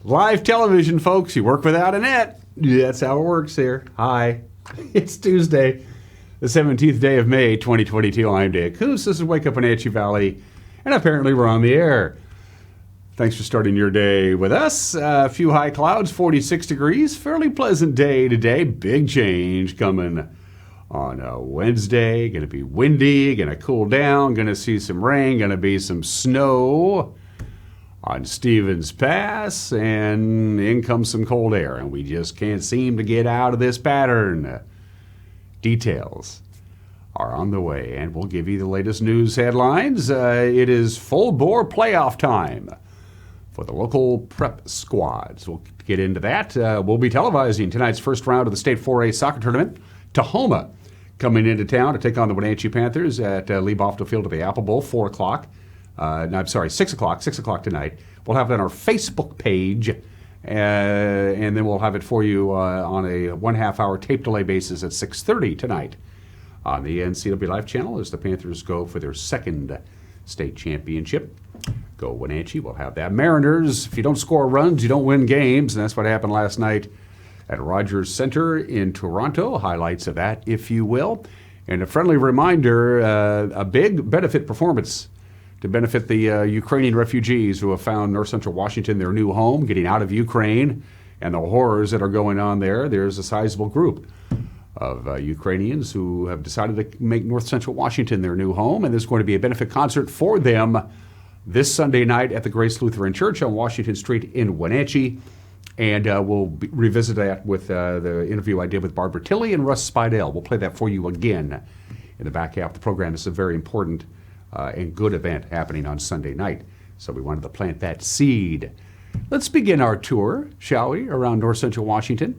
Live television, folks. You work without a net. That's how it works here. Hi. It's Tuesday, the 17th day of May, 2022. I'm Dave Kuntz. This is Wake Up Wenatchee Valley, and apparently we're on the air. Thanks for starting your day with us. A few high clouds, 46 degrees. Fairly pleasant day today. Big change coming on a Wednesday. Going to be windy, going to cool down, going to see some rain, going to be some snow on Stevens Pass, and in comes some cold air, and we just can't seem to get out of this pattern. Details are on the way, and we'll give you the latest news headlines. It is full-bore playoff time for the local prep squads. We'll get into that. We'll be televising tonight's first round of the State 4A soccer tournament. Tahoma coming into town to take on the Wenatchee Panthers at Lee Bofto Field at the Apple Bowl, 4 o'clock. 6 o'clock tonight. We'll have it on our Facebook page, and then we'll have it for you on a 1/2 hour tape delay basis at 6:30 tonight on the NCW Live channel as the Panthers go for their second state championship. Go Wenatchee, we'll have that. Mariners, if you don't score runs, you don't win games, and that's what happened last night at Rogers Center in Toronto. Highlights of that, if you will. And a friendly reminder, a big benefit performance to benefit the Ukrainian refugees who have found North Central Washington their new home, getting out of Ukraine and the horrors that are going on there. There's a sizable group of Ukrainians who have decided to make North Central Washington their new home, and there's going to be a benefit concert for them this Sunday night at the Grace Lutheran Church on Washington Street in Wenatchee. And we'll revisit that with the interview I did with Barbara Tilley and Russ Speidel. We'll play that for you again in the back half of the program. It's a very important and good event happening on Sunday night. So we wanted to plant that seed. Let's begin our tour, shall we, around North Central Washington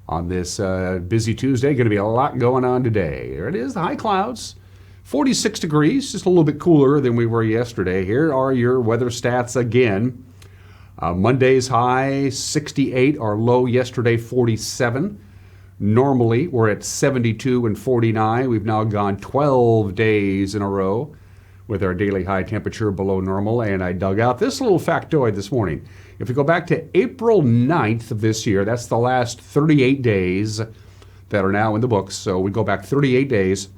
on this busy Tuesday. Going to be a lot going on today. There it is, the high clouds. 46 degrees, just a little bit cooler than we were yesterday. Here are your weather stats again. Monday's high, 68. Our low yesterday, 47. Normally, we're at 72 and 49. We've now gone 12 days in a row with our daily high temperature below normal. And I dug out this little factoid this morning. If we go back to April 9th of this year, that's the last 38 days that are now in the books. So we go back 38 days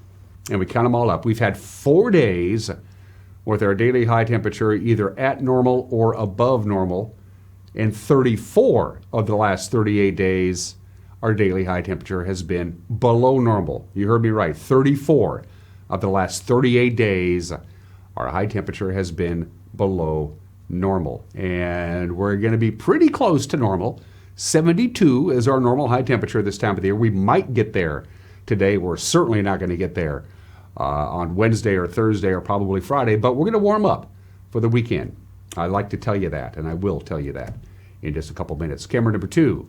and we count them all up. We've had 4 days with our daily high temperature either at normal or above normal. And 34 of the last 38 days, our daily high temperature has been below normal. You heard me right, 34 of the last 38 days, our high temperature has been below normal. And we're going to be pretty close to normal. 72 is our normal high temperature this time of the year. We might get there today. We're certainly not going to get there on Wednesday or Thursday or probably Friday, but we're going to warm up for the weekend. I like to tell you that, and I will tell you that in just a couple minutes. Camera number 2.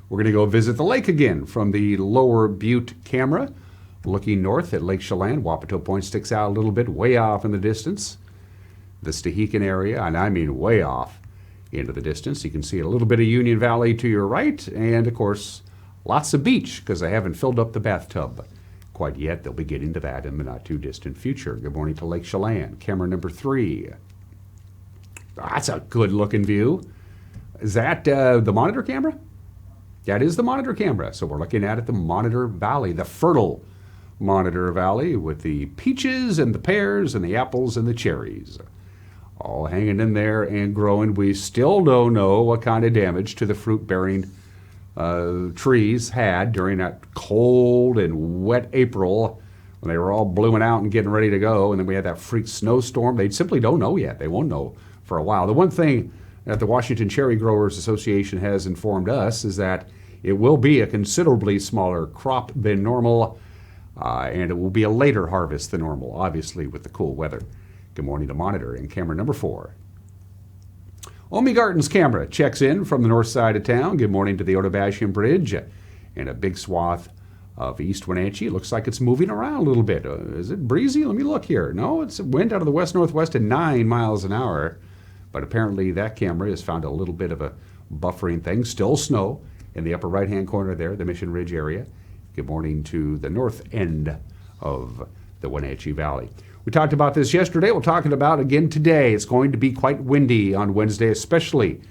We're going to go visit the lake again from the Lower Butte camera. Looking north at Lake Chelan, Wapato Point sticks out a little bit, way off in the distance. The Stehekin area, and I mean way off into the distance. You can see a little bit of Union Valley to your right, and of course, lots of beach, because I haven't filled up the bathtub quite yet. They'll be getting to that in the not-too-distant future. Good morning to Lake Chelan. Camera number 3. That's a good-looking view. Is that the monitor camera? That is the monitor camera. So we're looking at the Monitor Valley, the fertile Monitor Valley, with the peaches and the pears and the apples and the cherries all hanging in there and growing. We still don't know what kind of damage to the fruit-bearing trees had during that cold and wet April when they were all blooming out and getting ready to go. And then we had that freak snowstorm. They simply don't know yet. They won't know for a while. The one thing that the Washington Cherry Growers Association has informed us is that it will be a considerably smaller crop than normal, and it will be a later harvest than normal, obviously, with the cool weather. Good morning to Monitor and camera number 4. Omi Gardens camera checks in from the north side of town. Good morning to the Otobashian Bridge and a big swath of East Wenatchee. It looks like it's moving around a little bit. Is it breezy? Let me look here. No, it's wind out of the west-northwest at 9 miles an hour. But apparently that camera has found a little bit of a buffering thing. Still snow in the upper right-hand corner there, the Mission Ridge area. Good morning to the north end of the Wenatchee Valley. We talked about this yesterday. We'll talk about it again today. It's going to be quite windy on Wednesday, especially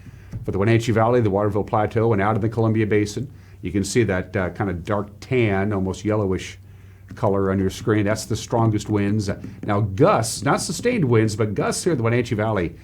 for the Wenatchee Valley, the Waterville Plateau, and out in the Columbia Basin. You can see that kind of dark tan, almost yellowish color on your screen. That's the strongest winds. Now gusts, not sustained winds, but gusts here in the Wenatchee Valley,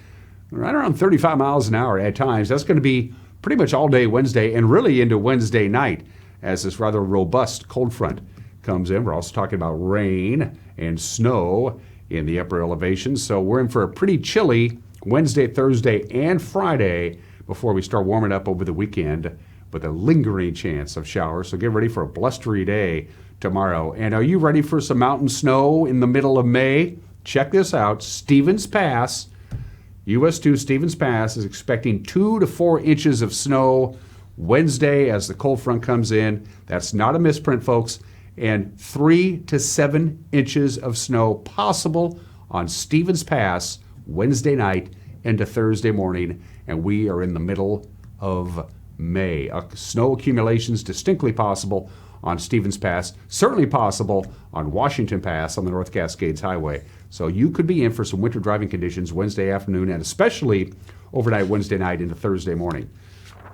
right around 35 miles an hour at times. That's going to be pretty much all day Wednesday and really into Wednesday night as this rather robust cold front comes in. We're also talking about rain and snow in the upper elevations. So we're in for a pretty chilly Wednesday, Thursday, and Friday before we start warming up over the weekend with a lingering chance of showers. So get ready for a blustery day tomorrow. And are you ready for some mountain snow in the middle of May? Check this out. Stevens Pass, US 2 Stevens Pass is expecting 2 to 4 inches of snow Wednesday as the cold front comes in. That's not a misprint, folks. And 3 to 7 inches of snow possible on Stevens Pass Wednesday night into Thursday morning. And we are in the middle of May. Snow accumulations distinctly possible on Stevens Pass, certainly possible on Washington Pass on the North Cascades Highway. So you could be in for some winter driving conditions Wednesday afternoon and especially overnight Wednesday night into Thursday morning.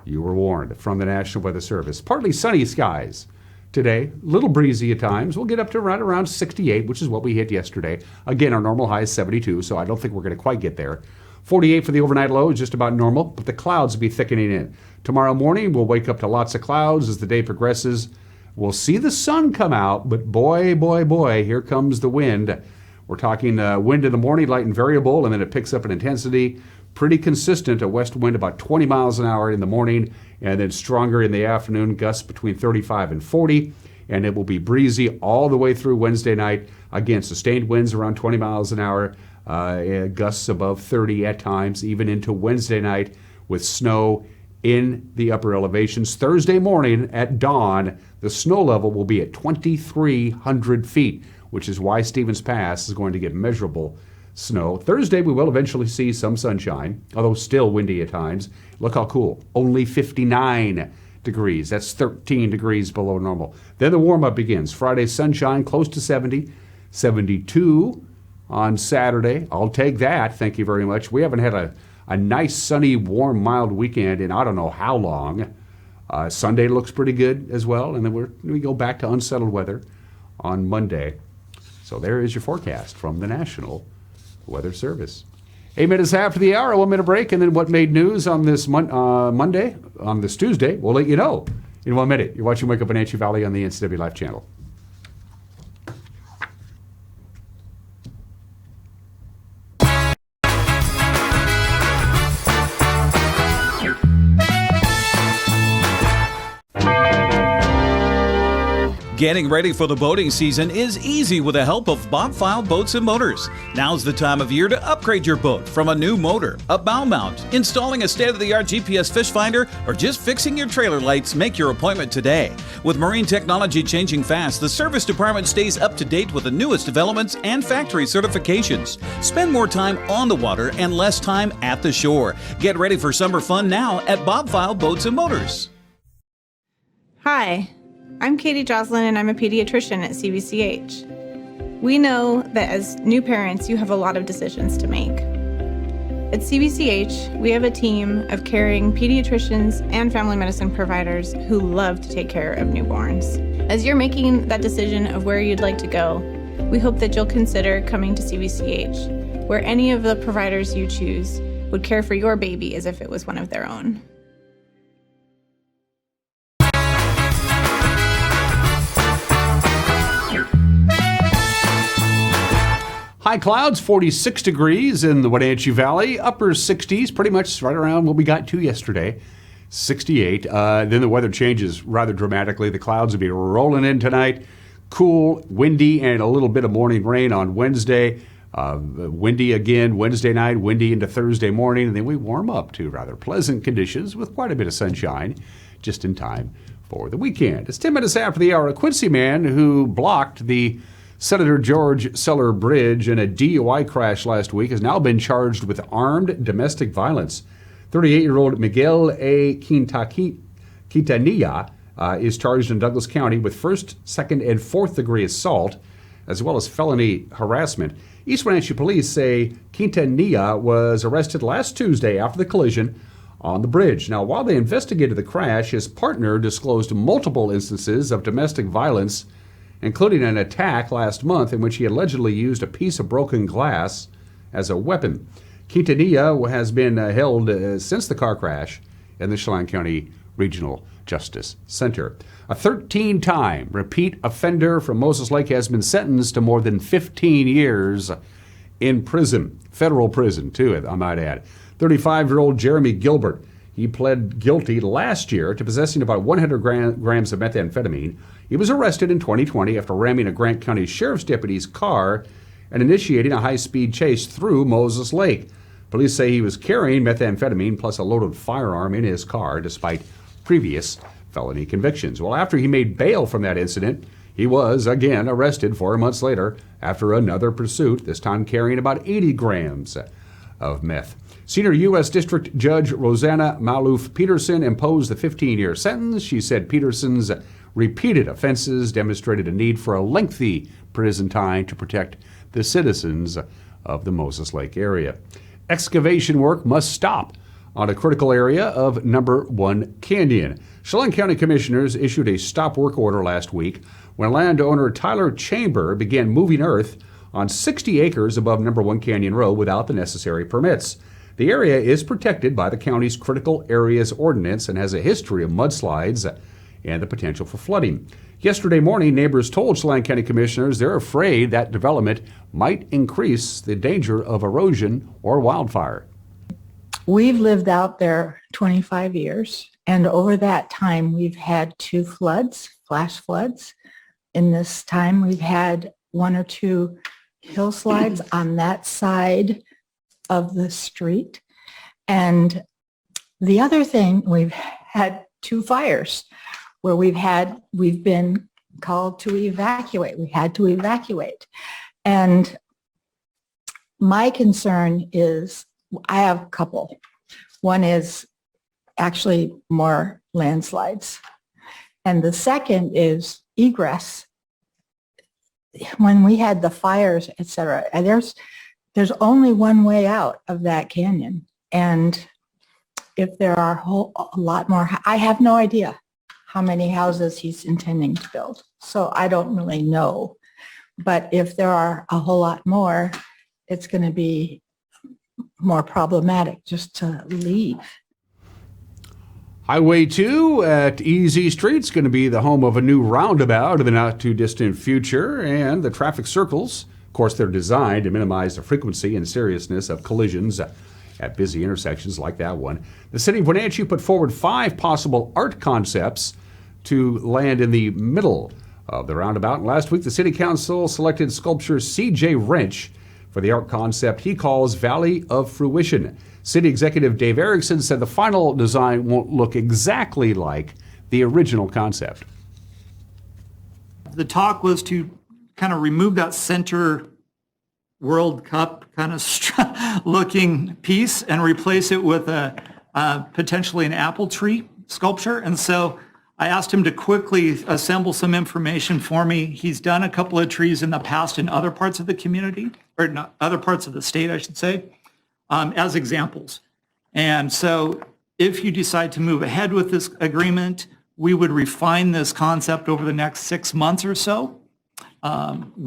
You were warned from the National Weather Service. Partly sunny skies today, a little breezy at times. We'll get up to right around 68, which is what we hit yesterday. Again, our normal high is 72, so I don't think we're going to quite get there. 48 for the overnight low is just about normal, but the clouds will be thickening in. Tomorrow morning, we'll wake up to lots of clouds as the day progresses. We'll see the sun come out, but boy, boy, boy, here comes the wind. We're talking wind in the morning, light and variable, and then it picks up in intensity. Pretty consistent, a west wind about 20 miles an hour in the morning, and then stronger in the afternoon, gusts between 35 and 40, and it will be breezy all the way through Wednesday night. Again, sustained winds around 20 miles an hour, gusts above 30 at times, even into Wednesday night with snow in the upper elevations. Thursday morning at dawn, the snow level will be at 2,300 feet, which is why Stevens Pass is going to get measurable snow. Thursday, we will eventually see some sunshine, although still windy at times. Look how cool. Only 59 degrees. That's 13 degrees below normal. Then the warm-up begins. Friday, sunshine, close to 70, 72 on Saturday. I'll take that. Thank you very much. We haven't had a nice, sunny, warm, mild weekend in I don't know how long. Sunday looks pretty good as well, and then we go back to unsettled weather on Monday. So there is your forecast from the National Weather Service. 8 minutes after the hour, 1 minute break, and then what made news on this Monday, on this Tuesday, we'll let you know in 1 minute. You're watching Wake Up Wenatchee Valley on the NCW Life channel. Getting ready for the boating season is easy with the help of Bob File Boats and Motors. Now's the time of year to upgrade your boat from a new motor, a bow mount, installing a state-of-the-art GPS fish finder, or just fixing your trailer lights. Make your appointment today. With marine technology changing fast, the service department stays up to date with the newest developments and factory certifications. Spend more time on the water and less time at the shore. Get ready for summer fun now at Bob File Boats and Motors. Hi. I'm Katie Joslin, and I'm a pediatrician at CVCH. We know that as new parents, you have a lot of decisions to make. At CVCH, we have a team of caring pediatricians and family medicine providers who love to take care of newborns. As you're making that decision of where you'd like to go, we hope that you'll consider coming to CVCH, where any of the providers you choose would care for your baby as if it was one of their own. High clouds, 46 degrees in the Wenatchee Valley. Upper 60s, pretty much right around what we got to yesterday, 68. Then the weather changes rather dramatically. The clouds will be rolling in tonight. Cool, windy, and a little bit of morning rain on Wednesday. Windy again Wednesday night, windy into Thursday morning. And then we warm up to rather pleasant conditions with quite a bit of sunshine just in time for the weekend. It's 10 minutes after the hour. A Quincy man who blocked the Senator George Seller Bridge in a DUI crash last week has now been charged with armed domestic violence. 38-year-old Miguel A. Quintanilla is charged in Douglas County with first, second, and fourth degree assault, as well as felony harassment. East Wenatchee police say Quintanilla was arrested last Tuesday after the collision on the bridge. Now, while they investigated the crash, his partner disclosed multiple instances of domestic violence, including an attack last month in which he allegedly used a piece of broken glass as a weapon. Quintanilla has been held since the car crash in the Chelan County Regional Justice Center. A 13-time repeat offender from Moses Lake has been sentenced to more than 15 years in prison, federal prison too, I might add. 35-year-old Jeremy Gilbert, he pled guilty last year to possessing about 100 grams of methamphetamine. He was arrested in 2020 after ramming a Grant County Sheriff's deputy's car and initiating a high-speed chase through Moses Lake. Police say he was carrying methamphetamine plus a loaded firearm in his car despite previous felony convictions. Well, after he made bail from that incident, he was again arrested 4 months later after another pursuit, this time carrying about 80 grams of meth. Senior U.S. District Judge Rosanna Maloof Peterson imposed the 15-year sentence. She said Peterson's repeated offenses demonstrated a need for a lengthy prison time to protect the citizens of the Moses Lake area. Excavation work must stop on a critical area of Number 1 Canyon. Chelan County Commissioners issued a stop work order last week when landowner Tyler Chamber began moving earth on 60 acres above Number 1 Canyon Road without the necessary permits. The area is protected by the county's Critical Areas Ordinance and has a history of mudslides and the potential for flooding. Yesterday morning, neighbors told Chelan County Commissioners they're afraid that development might increase the danger of erosion or wildfire. We've lived out there 25 years, and over that time, we've had 2 floods, flash floods. In this time, we've had 1 or 2 hillslides on that side of the street. And the other thing, we've had 2 fires where we've been called to evacuate. We had to evacuate. And my concern is, I have a couple. One is actually more landslides. And the second is egress. When we had the fires, et cetera, and there's only one way out of that canyon. And if there are a lot more, I have no idea how many houses he's intending to build. So I don't really know. But if there are a whole lot more, it's going to be more problematic just to leave. Highway 2 at Easy Street is going to be the home of a new roundabout in the not-too-distant future, and the traffic circles, of course, they're designed to minimize the frequency and seriousness of collisions at busy intersections like that one. The city of Wenatchee put forward 5 possible art concepts to land in the middle of the roundabout. And last week, the city council selected sculptor C.J. Wrench for the art concept he calls Valley of Fruition. City Executive Dave Erickson said the final design won't look exactly like the original concept. The talk was to kind of remove that center World Cup kind of looking piece and replace it with a potentially an apple tree sculpture. And so I asked him to quickly assemble some information for me. He's done a couple of trees in the past in other parts of the community, or not, other parts of the state, I should say, as examples. And so if you decide to move ahead with this agreement, we would refine this concept over the next 6 months or so,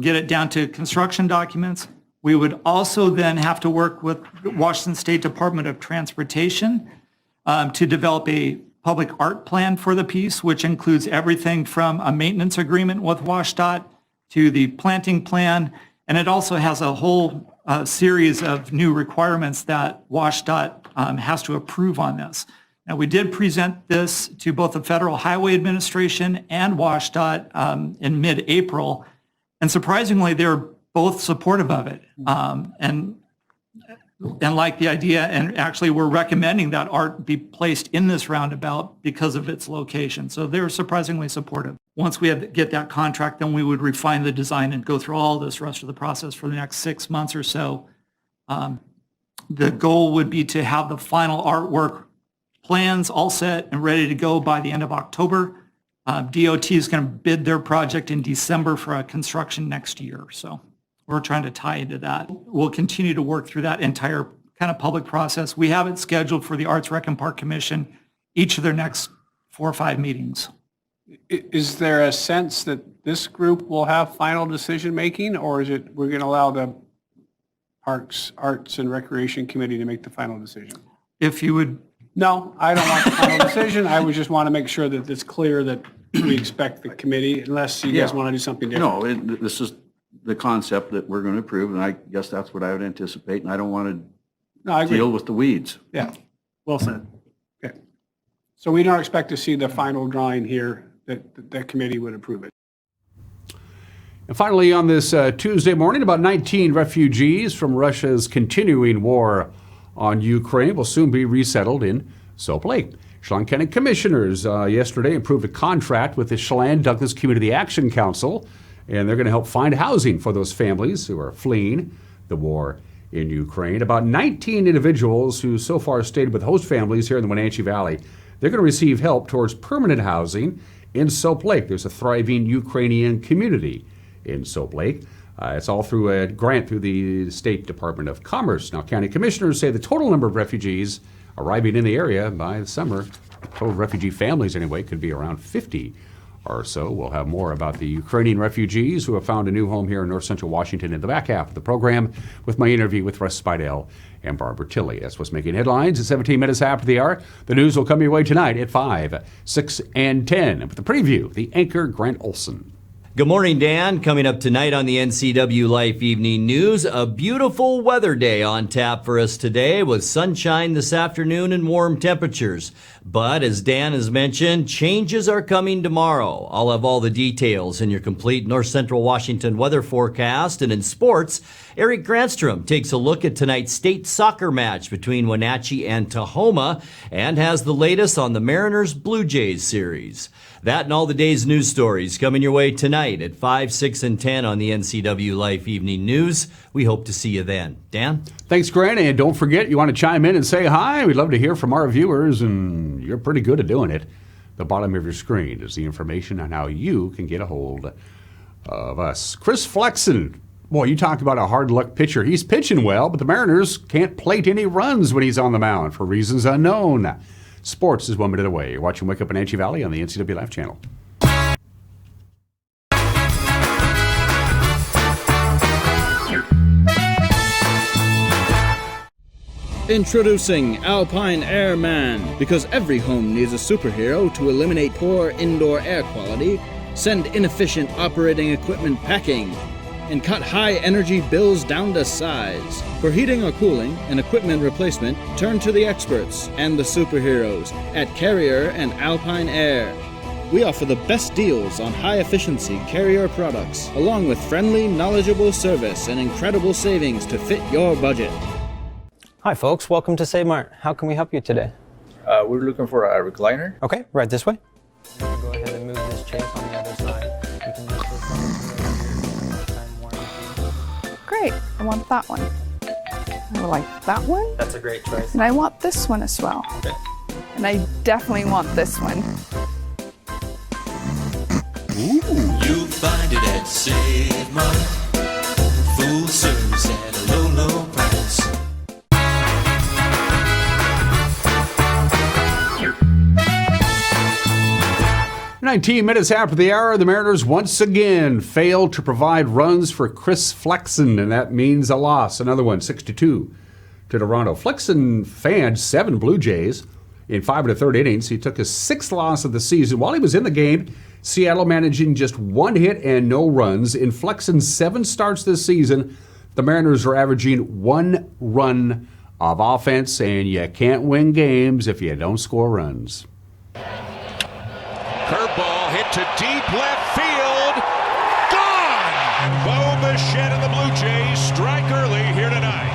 get it down to construction documents. We would also then have to work with the Washington State Department of Transportation to develop a public art plan for the piece, which includes everything from a maintenance agreement with WashDOT to the planting plan. And it also has a whole series of new requirements that WashDOT has to approve on this. Now, we did present this to both the Federal Highway Administration and WashDOT in mid-April, and surprisingly, they're both supportive of it and like the idea, and actually we're recommending that art be placed in this roundabout because of its location. So they're surprisingly supportive. Once we get that contract, then we would refine the design and go through all this rest of the process for the next 6 months or so. The goal would be to have the final artwork plans all set and ready to go by the end of October. DOT is going to bid their project in December for a construction next year. So we're trying to tie into that. We'll continue to work through that entire kind of public process. We have it scheduled for the Arts Rec and Park Commission each of their next 4 or 5 meetings. Is there a sense that this group will have final decision-making, or is it we're going to allow the Parks, Arts, and Recreation Committee to make the final decision? If you would, No, I don't want the final decision. I would just want to make sure that it's clear that we expect the committee, unless you guys Yeah. want to do something different. No, this is the concept that we're going to approve, and I guess that's what I would anticipate, and I don't want No, I to agree. deal with the weeds. Yeah, well said. Okay. So we don't expect to see the final drawing here, that the committee would approve it. And finally, on this Tuesday morning, about 19 refugees from Russia's continuing war on Ukraine will soon be resettled in Soap Lake. Chelan County Commissioners yesterday approved a contract with the Chelan Douglas Community Action Council, and they're going to help find housing for those families who are fleeing the war in Ukraine. About 19 individuals who so far stayed with host families here in the Wenatchee Valley, they're going to receive help towards permanent housing in Soap Lake. There's a thriving Ukrainian community in Soap Lake. It's all through a grant through the State Department of Commerce. Now, county commissioners say the total number of refugees arriving in the area by the summer, total refugee families anyway, could be around 50 or so. We'll have more about the Ukrainian refugees who have found a new home here in north central Washington in the back half of the program with my interview with Russ Speidel and Barbara Tilley. That's what's making headlines at 17 minutes after the hour. The news will come your way tonight at 5, 6, and 10. And with the preview, the anchor Grant Olson. Good morning, Dan. Coming up tonight on the NCW Life Evening News, a beautiful weather day on tap for us today with sunshine this afternoon and warm temperatures. But as Dan has mentioned, changes are coming tomorrow. I'll have all the details in your complete North Central Washington weather forecast. And in sports, Eric Granstrom takes a look at tonight's state soccer match between Wenatchee and Tahoma and has the latest on the Mariners Blue Jays series. That and all the day's news stories coming your way tonight at 5, 6, and 10 on the NCW Life Evening News. We hope to see you then. Dan? Thanks, Grant. And don't forget, you want to chime in and say hi. We'd love to hear from our viewers, and you're pretty good at doing it. The bottom of your screen is the information on how you can get a hold of us. Chris Flexen. Boy, you talk about a hard luck pitcher. He's pitching well, but the Mariners can't plate any runs when he's on the mound for reasons unknown. Sports is 1 minute away. You're watching Wake Up Wenatchee Valley on the NCW Life channel. Introducing Alpine Airman. Because every home needs a superhero to eliminate poor indoor air quality, send inefficient operating equipment packing, and cut high energy bills down to size. For heating or cooling and equipment replacement, turn to the experts and the superheroes at Carrier and Alpine Air. We offer the best deals on high-efficiency Carrier products, along with friendly, knowledgeable service and incredible savings to fit your budget. Hi folks, welcome to Save Mart. How can we help you today? We're looking for a recliner. Okay, right this way. Go ahead and move this chase on the other side. You can use this lifetime warranty. Great, I want that one. I like that one. That's a great choice. And I want this one as well. Okay. And I definitely want this one. You'll find it at Save Mart. Full service at a low, low price. 19 minutes after the hour, the Mariners once again failed to provide runs for Chris Flexen, and that means a loss. Another one, 6-2 to Toronto. Flexen fanned 7 Blue Jays in 5 1/3 innings. He took his 6th loss of the season. While he was in the game, Seattle managing just 1 hit and no runs. In Flexen's 7 starts this season, the Mariners are averaging 1 run of offense, and you can't win games if you don't score runs. Curveball hit to deep left field. Gone! Bo Bichette and the Blue Jays strike early here tonight.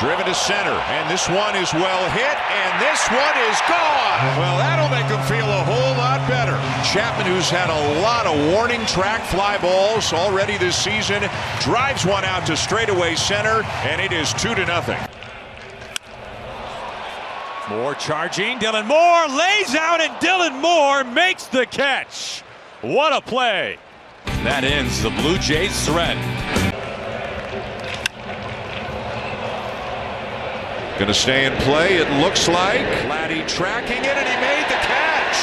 Driven to center, and this one is well hit, and this one is gone. Well, that'll make him feel a whole lot better. Chapman, who's had a lot of warning track fly balls already this season, drives one out to straightaway center, and it is 2-0. Moore charging. Dylan Moore lays out, and Dylan Moore makes the catch. What a play. That ends the Blue Jays threat. Going to stay in play, it looks like. Laddie tracking it, and he made the catch.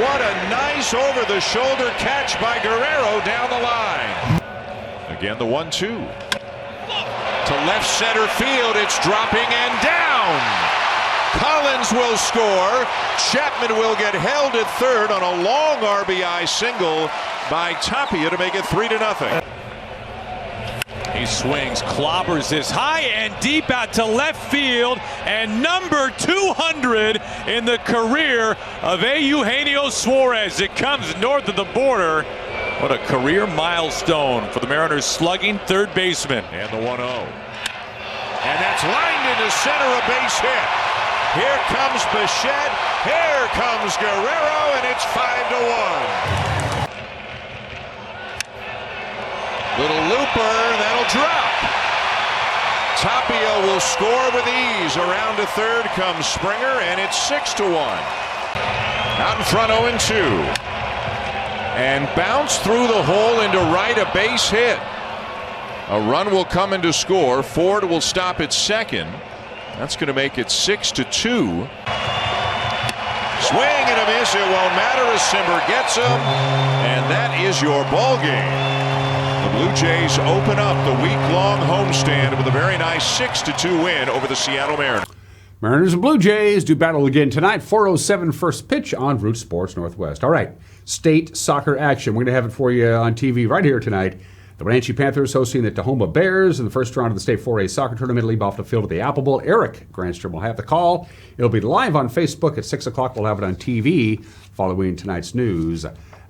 What a nice over-the-shoulder catch by Guerrero down the line. Again, the 1-2. To left center field, it's dropping and down. Collins will score. Chapman will get held at third on a long RBI single by Tapia to make it 3-0. He swings, clobbers this high and deep out to left field, and number 200 in the career of Eugenio Suarez. It comes north of the border. What a career milestone for the Mariners slugging third baseman. And the 1-0. And that's lined into center, a base hit. Here comes Bichette, here comes Guerrero, and it's 5-1. Little looper, that'll drop. Tapia will score with ease. Around to third comes Springer, and it's 6-1. Out in front, 0-2. And bounce through the hole into right, a base hit. A run will come in to score. Ford will stop at second. That's going to make it 6-2. Swing and a miss. It won't matter as Simber gets him. And that is your ball game. The Blue Jays open up the week-long homestand with a very nice 6-2 win over the Seattle Mariners. Mariners and Blue Jays do battle again tonight. 4:07 first pitch on Root Sports Northwest. All right, state soccer action. We're going to have it for you on TV right here tonight. The Wenatchee Panthers hosting the Tahoma Bears in the first round of the State 4A soccer tournament. Leave off the field at the Apple Bowl. Eric Granstrom will have the call. It'll be live on Facebook at 6 o'clock. We'll have it on TV following tonight's news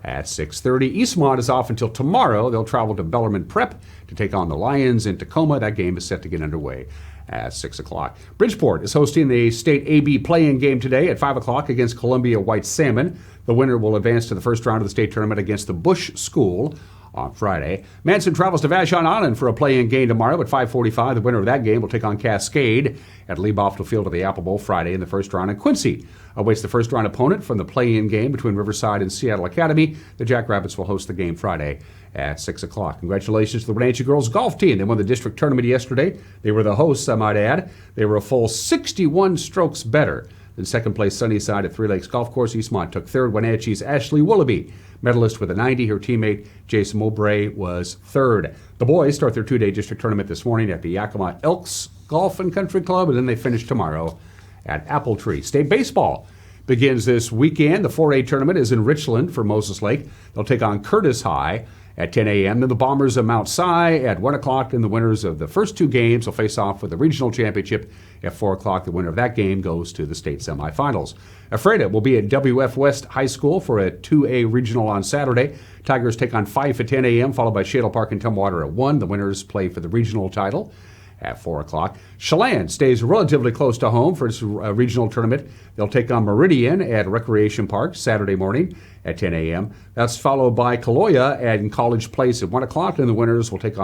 at 6:30. Eastmont is off until tomorrow. They'll travel to Bellarmine Prep to take on the Lions in Tacoma. That game is set to get underway at 6 o'clock. Bridgeport is hosting the state AB play-in game today at 5 o'clock against Columbia White Salmon. The winner will advance to the first round of the state tournament against the Bush School on Friday. Manson travels to Vashon Island for a play-in game tomorrow at 5:45. The winner of that game will take on Cascade at Leiboftel Field at the Apple Bowl Friday in the first round. And Quincy awaits the first round opponent from the play-in game between Riverside and Seattle Academy. The Jackrabbits will host the game Friday at 6 o'clock. Congratulations to the Wenatchee girls golf team. They won the district tournament yesterday. They were the hosts, I might add. They were a full 61 strokes better than second place Sunnyside at Three Lakes Golf Course. Eastmont took third. Wenatchee's Ashley Willoughby, medalist with a 90. Her teammate Jason Mowbray was third. The boys start their two-day district tournament this morning at the Yakima Elks Golf and Country Club, and then they finish tomorrow at Apple Tree. State baseball begins this weekend. The 4A tournament is in Richland for Moses Lake. They'll take on Curtis High at 10 a.m. Then the Bombers of Mount Si at 1 o'clock. And the winners of the first two games will face off for the regional championship at 4 o'clock. The winner of that game goes to the state semifinals. Ephrata will be at WF West High School for a 2A regional on Saturday. Tigers take on Fife at 10 a.m., followed by Shadle Park and Tumwater at 1. The winners play for the regional title at 4 o'clock. Chelan stays relatively close to home for its regional tournament. They'll take on Meridian at Recreation Park Saturday morning at 10 a.m. That's followed by Kaloya at College Place at 1 o'clock, and the winners will face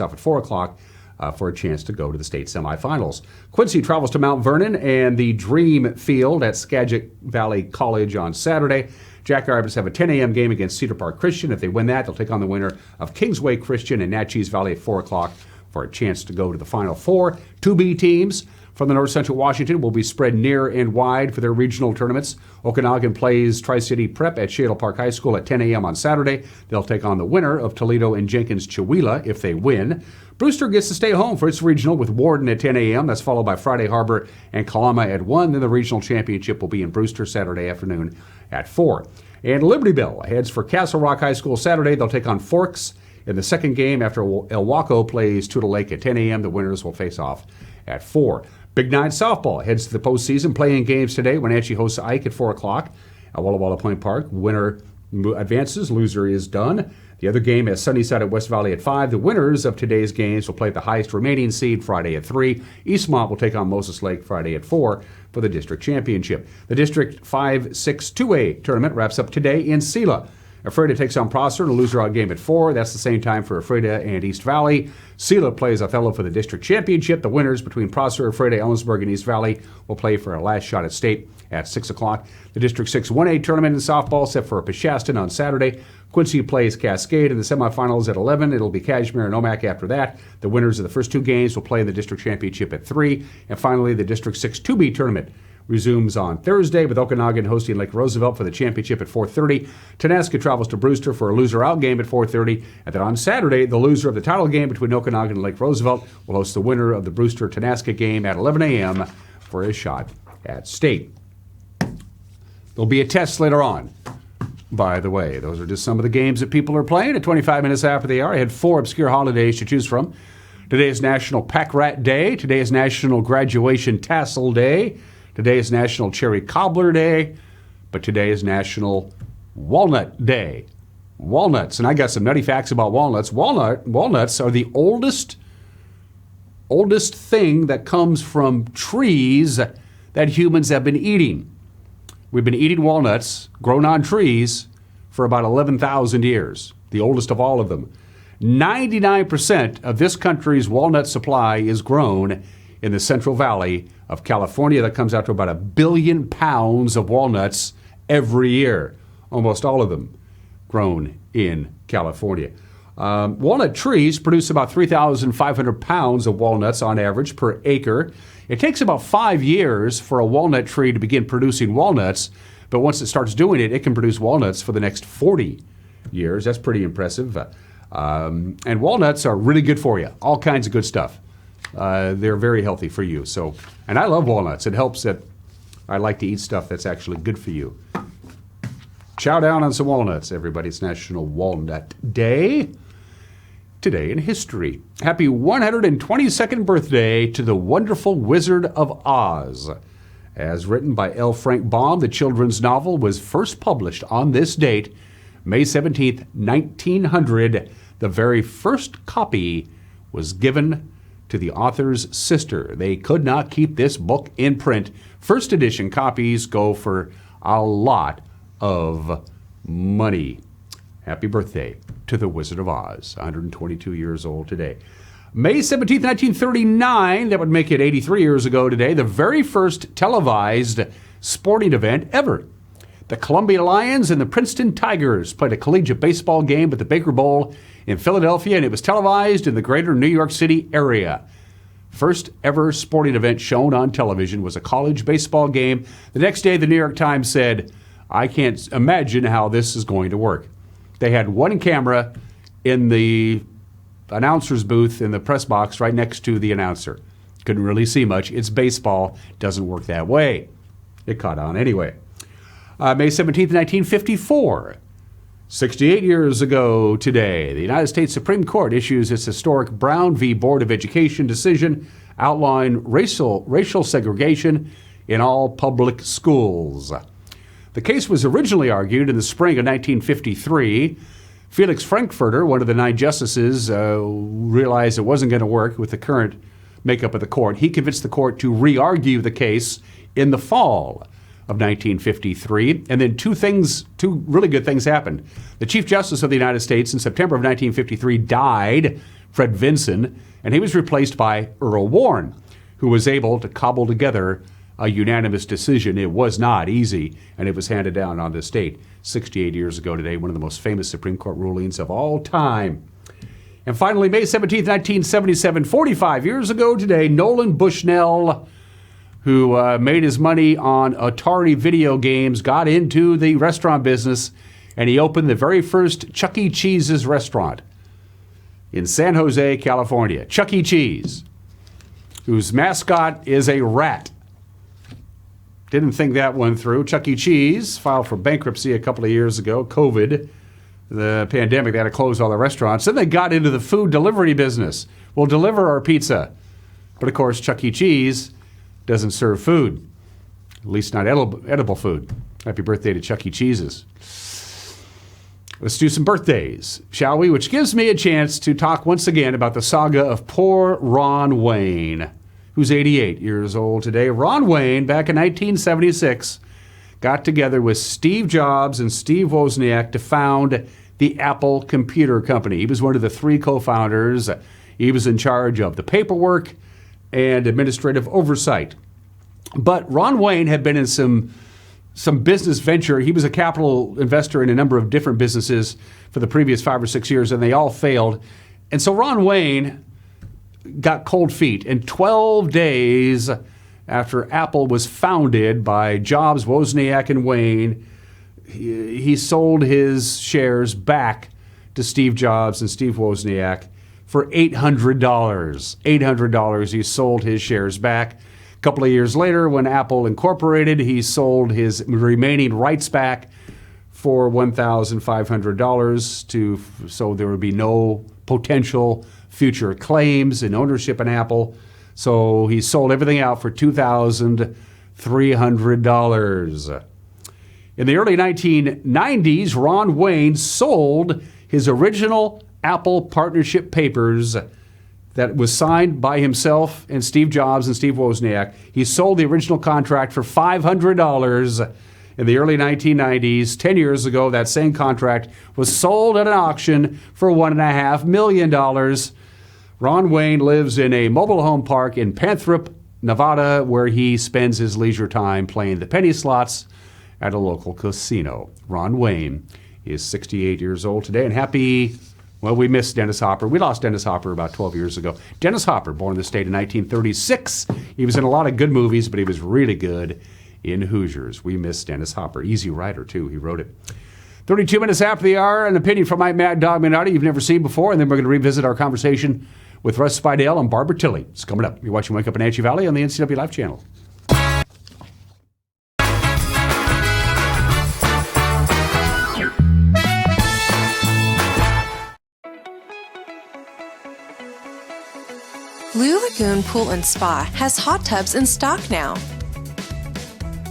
off at 4 o'clock for a chance to go to the state semifinals. Quincy travels to Mount Vernon and the Dream Field at Skagit Valley College on Saturday. Jackrabbits have a 10 a.m. game against Cedar Park Christian. If they win that, they'll take on the winner of Kingsway Christian and Natchez Valley at 4 o'clock for a chance to go to the Final Four. 2B teams from the North Central Washington will be spread near and wide for their regional tournaments. Okanagan plays Tri-City Prep at Shadle Park High School at 10 a.m. on Saturday. They'll take on the winner of Toledo and Jenkins Chewelah if they win. Brewster gets to stay home for its regional with Warden at 10 a.m. That's followed by Friday Harbor and Kalama at 1. Then the regional championship will be in Brewster Saturday afternoon at 4. And Libertyville heads for Castle Rock High School Saturday. They'll take on Forks in the second game after El Waco plays Tudor Lake at 10 a.m. The winners will face off at 4. Big Nine Softball heads to the postseason. Playing games today. Wenatchee hosts Ike at 4 o'clock at Walla Walla Point Park. Winner advances. Loser is done. The other game is Sunnyside at West Valley at 5. The winners of today's games will play the highest remaining seed Friday at 3. Eastmont will take on Moses Lake Friday at 4 for the district championship. The District 5-6 2A tournament wraps up today in Sela. Ephrata takes on Prosser in a loser-out game at 4. That's the same time for Ephrata and East Valley. Sela plays Othello for the district championship. The winners between Prosser, Ephrata, Ellensburg, and East Valley will play for a last shot at state at 6 o'clock. The District 6 1A tournament in softball set for Peshastin on Saturday. Quincy plays Cascade in the semifinals at 11. It'll be Kashmir and Omak after that. The winners of the first 2 games will play in the district championship at 3. And finally, the District 6 2B tournament resumes on Thursday with Okanagan hosting Lake Roosevelt for the championship at 4:30. Tonasca travels to Brewster for a loser-out game at 4:30. And then on Saturday, the loser of the title game between Okanagan and Lake Roosevelt will host the winner of the Brewster-Tonasca game at 11 a.m. for a shot at state. There'll be a test later on. By the way, those are just some of the games that people are playing at 25 minutes after the hour. I had 4 obscure holidays to choose from. Today is National Pack Rat Day. Today is National Graduation Tassel Day. Today is National Cherry Cobbler Day. But today is National Walnut Day. Walnuts, and I got some nutty facts about walnuts. Walnuts are the oldest thing that comes from trees that humans have been eating. We've been eating walnuts grown on trees for about 11,000 years, the oldest of all of them. 99% of this country's walnut supply is grown in the Central Valley of California. That comes out to about 1 billion pounds of walnuts every year, almost all of them grown in California. Walnut trees produce about 3,500 pounds of walnuts on average per acre. It takes about 5 years for a walnut tree to begin producing walnuts, but once it starts doing it, it can produce walnuts for the next 40 years. That's pretty impressive. And walnuts are really good for you, all kinds of good stuff. They're very healthy for you. So, and I love walnuts. It helps that I like to eat stuff that's actually good for you. Chow down on some walnuts, everybody. It's National Walnut Day. Today in history. Happy 122nd birthday to the wonderful Wizard of Oz. As written by L. Frank Baum, the children's novel was first published on this date, May 17th, 1900. The very first copy was given to the author's sister. They could not keep this book in print. First edition copies go for a lot of money. Happy birthday to the Wizard of Oz, 122 years old today. May 17th, 1939, that would make it 83 years ago today, the very first televised sporting event ever. The Columbia Lions and the Princeton Tigers played a collegiate baseball game at the Baker Bowl in Philadelphia, and it was televised in the greater New York City area. First ever sporting event shown on television was a college baseball game. The next day, the New York Times said, I can't imagine how this is going to work. They had one camera in the announcer's booth in the press box right next to the announcer. Couldn't really see much. It's baseball. Doesn't work that way. It caught on anyway. May 17th, 1954. 68 years ago today, the United States Supreme Court issues its historic Brown v. Board of Education decision outlining racial segregation in all public schools. The case was originally argued in the spring of 1953. Felix Frankfurter, one of the 9 justices, realized it wasn't going to work with the current makeup of the court. He convinced the court to re-argue the case in the fall of 1953. And then two really good things happened. The Chief Justice of the United States in September of 1953 died, Fred Vinson, and he was replaced by Earl Warren, who was able to cobble together a unanimous decision. It was not easy, and it was handed down on this date 68 years ago today, one of the most famous Supreme Court rulings of all time. And finally, May 17, 1977, 45 years ago today, Nolan Bushnell, who made his money on Atari video games, got into the restaurant business, and he opened the very first Chuck E. Cheese's restaurant in San Jose, California. Chuck E. Cheese, whose mascot is a rat. Didn't think that one through. Chuck E. Cheese filed for bankruptcy a couple of years ago. COVID, the pandemic, they had to close all the restaurants. Then they got into the food delivery business. We'll deliver our pizza. But of course, Chuck E. Cheese doesn't serve food, at least not edible food. Happy birthday to Chuck E. Cheese's. Let's do some birthdays, shall we? Which gives me a chance to talk once again about the saga of poor Ron Wayne, who's 88 years old today. Ron Wayne, back in 1976, got together with Steve Jobs and Steve Wozniak to found the Apple Computer Company. He was one of the 3 co-founders. He was in charge of the paperwork and administrative oversight. But Ron Wayne had been in some business venture. He was a capital investor in a number of different businesses for the previous 5 or 6 years, and they all failed. And so Ron Wayne got cold feet. In 12 days after Apple was founded by Jobs, Wozniak, and Wayne, he sold his shares back to Steve Jobs and Steve Wozniak for $800. $800, he sold his shares back. A couple of years later, when Apple Incorporated, he sold his remaining rights back for $1,500 so there would be no potential future claims in ownership in Apple. So he sold everything out for $2,300. In the early 1990s, Ron Wayne sold his original Apple partnership papers that was signed by himself and Steve Jobs and Steve Wozniak. He sold the original contract for $500 in the early 1990s. 10 years ago, that same contract was sold at an auction for $1.5 million. Ron Wayne lives in a mobile home park in Panthrop, Nevada, where he spends his leisure time playing the penny slots at a local casino. Ron Wayne is 68 years old today, and we missed Dennis Hopper. We lost Dennis Hopper about 12 years ago. Dennis Hopper, born in the state in 1936. He was in a lot of good movies, but he was really good in Hoosiers. We miss Dennis Hopper. Easy Rider, too. He wrote it. 32 minutes after the hour, an opinion from my Mad Dog Minotti you've never seen before, and then we're going to revisit our conversation with Russ Speidel and Barbara Tilley. It's coming up. You're watching Wake Up in Wenatchee Valley on the NCW Life channel. Blue Lagoon Pool and Spa has hot tubs in stock now.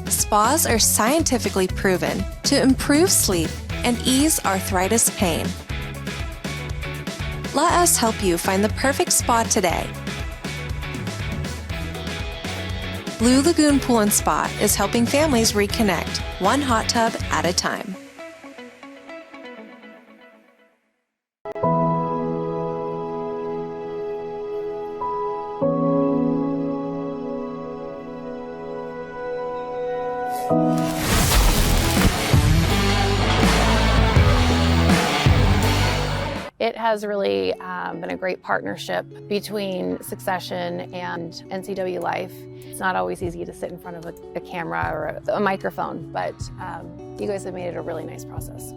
Spas are scientifically proven to improve sleep and ease arthritis pain. Let us help you find the perfect spa today. Blue Lagoon Pool and Spa is helping families reconnect, one hot tub at a time. It has really been a great partnership between Succession and NCW Life. It's not always easy to sit in front of a camera or a microphone, but you guys have made it a really nice process.